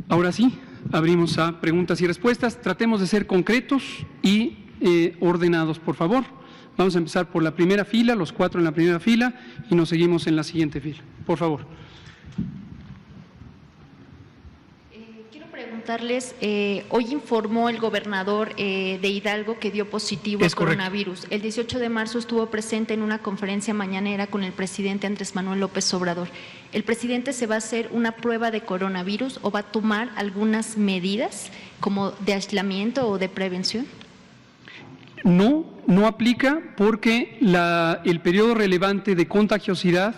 Ahora sí, abrimos a preguntas y respuestas. Tratemos de ser concretos y ordenados, por favor. Vamos a empezar por la primera fila, los 4 en la primera fila, y nos seguimos en la siguiente fila. Por favor. Quiero preguntarles, hoy informó el gobernador de Hidalgo que dio positivo al coronavirus. El 18 de marzo estuvo presente en una conferencia mañanera con el presidente Andrés Manuel López Obrador. ¿El presidente se va a hacer una prueba de coronavirus o va a tomar algunas medidas como de aislamiento o de prevención? No aplica porque el periodo relevante de contagiosidad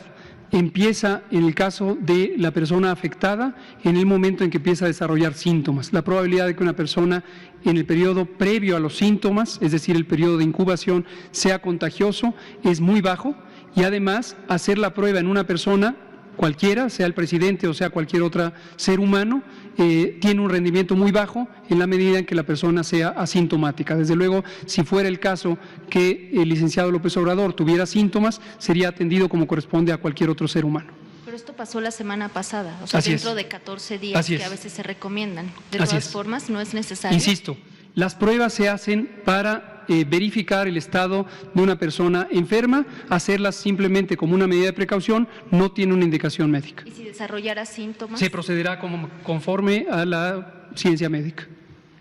empieza en el caso de la persona afectada en el momento en que empieza a desarrollar síntomas. La probabilidad de que una persona en el periodo previo a los síntomas, es decir, el periodo de incubación, sea contagioso es muy bajo, y además hacer la prueba en una persona cualquiera, sea el presidente o sea cualquier otro ser humano, tiene un rendimiento muy bajo en la medida en que la persona sea asintomática. Desde luego, si fuera el caso que el licenciado López Obrador tuviera síntomas, sería atendido como corresponde a cualquier otro ser humano. Pero esto pasó la semana pasada, o sea, dentro de 14 días que a veces se recomiendan. De todas formas, no es necesario. Insisto, las pruebas se hacen para verificar el estado de una persona enferma. Hacerlas simplemente como una medida de precaución no tiene una indicación médica. ¿Y si desarrollara síntomas? Se procederá conforme a la ciencia médica.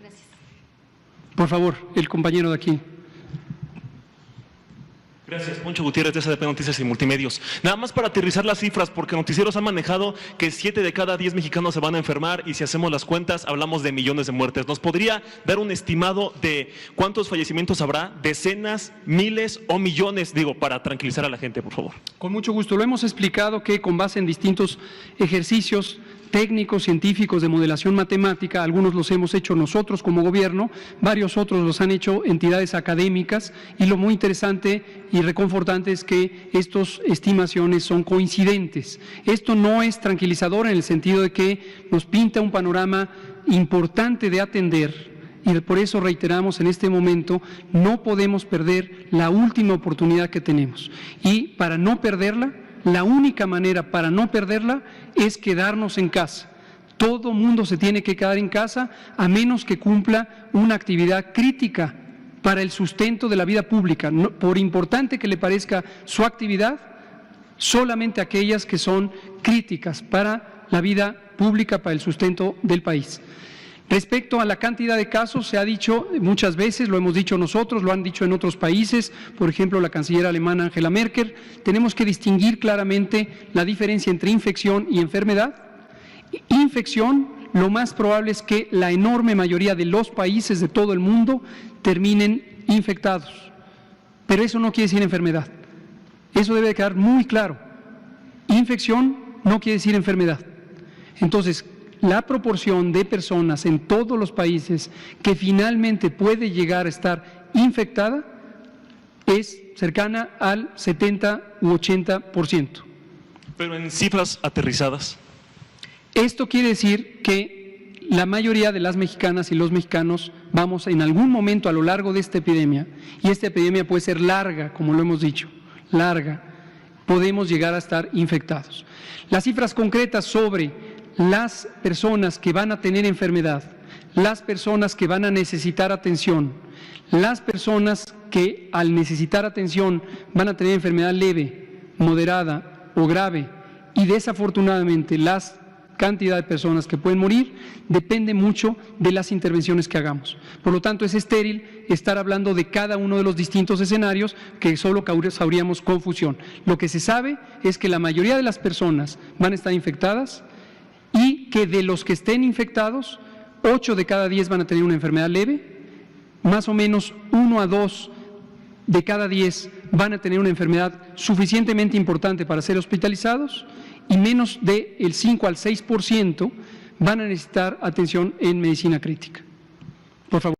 Gracias. Por favor, el compañero de aquí. Gracias, Poncho Gutiérrez de SDP Noticias y Multimedios. Nada más para aterrizar las cifras, porque noticieros han manejado que 7 de cada 10 mexicanos se van a enfermar, y si hacemos las cuentas hablamos de millones de muertes. ¿Nos podría dar un estimado de cuántos fallecimientos habrá? ¿Decenas, miles o millones? Digo, para tranquilizar a la gente, por favor. Con mucho gusto. Lo hemos explicado que con base en distintos ejercicios técnicos, científicos de modelación matemática, algunos los hemos hecho nosotros como gobierno, varios otros los han hecho entidades académicas, y lo muy interesante y reconfortante es que estas estimaciones son coincidentes. Esto no es tranquilizador en el sentido de que nos pinta un panorama importante de atender, y por eso reiteramos en este momento, no podemos perder la última oportunidad que tenemos, y para no perderla, la única manera para no perderla es quedarnos en casa. Todo mundo se tiene que quedar en casa a menos que cumpla una actividad crítica para el sustento de la vida pública. No, por importante que le parezca su actividad, solamente aquellas que son críticas para la vida pública, para el sustento del país. Respecto a la cantidad de casos, se ha dicho muchas veces, lo hemos dicho nosotros, lo han dicho en otros países, por ejemplo la canciller alemana Angela Merkel, tenemos que distinguir claramente la diferencia entre infección y enfermedad. Infección, lo más probable es que la enorme mayoría de los países de todo el mundo terminen infectados, pero eso no quiere decir enfermedad. Eso debe quedar muy claro. Infección no quiere decir enfermedad. Entonces, la proporción de personas en todos los países que finalmente puede llegar a estar infectada es cercana al 70 u 80%. Pero en cifras aterrizadas. Esto quiere decir que la mayoría de las mexicanas y los mexicanos vamos en algún momento a lo largo de esta epidemia, y esta epidemia puede ser larga, como lo hemos dicho, larga, podemos llegar a estar infectados. Las cifras concretas sobre las personas que van a tener enfermedad, las personas que van a necesitar atención, las personas que al necesitar atención van a tener enfermedad leve, moderada o grave, y desafortunadamente las cantidad de personas que pueden morir depende mucho de las intervenciones que hagamos. Por lo tanto, es estéril estar hablando de cada uno de los distintos escenarios, que solo causaríamos confusión. Lo que se sabe es que la mayoría de las personas van a estar infectadas, y que de los que estén infectados, 8 de cada 10 van a tener una enfermedad leve, más o menos 1 a 2 de cada 10 van a tener una enfermedad suficientemente importante para ser hospitalizados, y menos del 5 al 6% van a necesitar atención en medicina crítica. Por favor.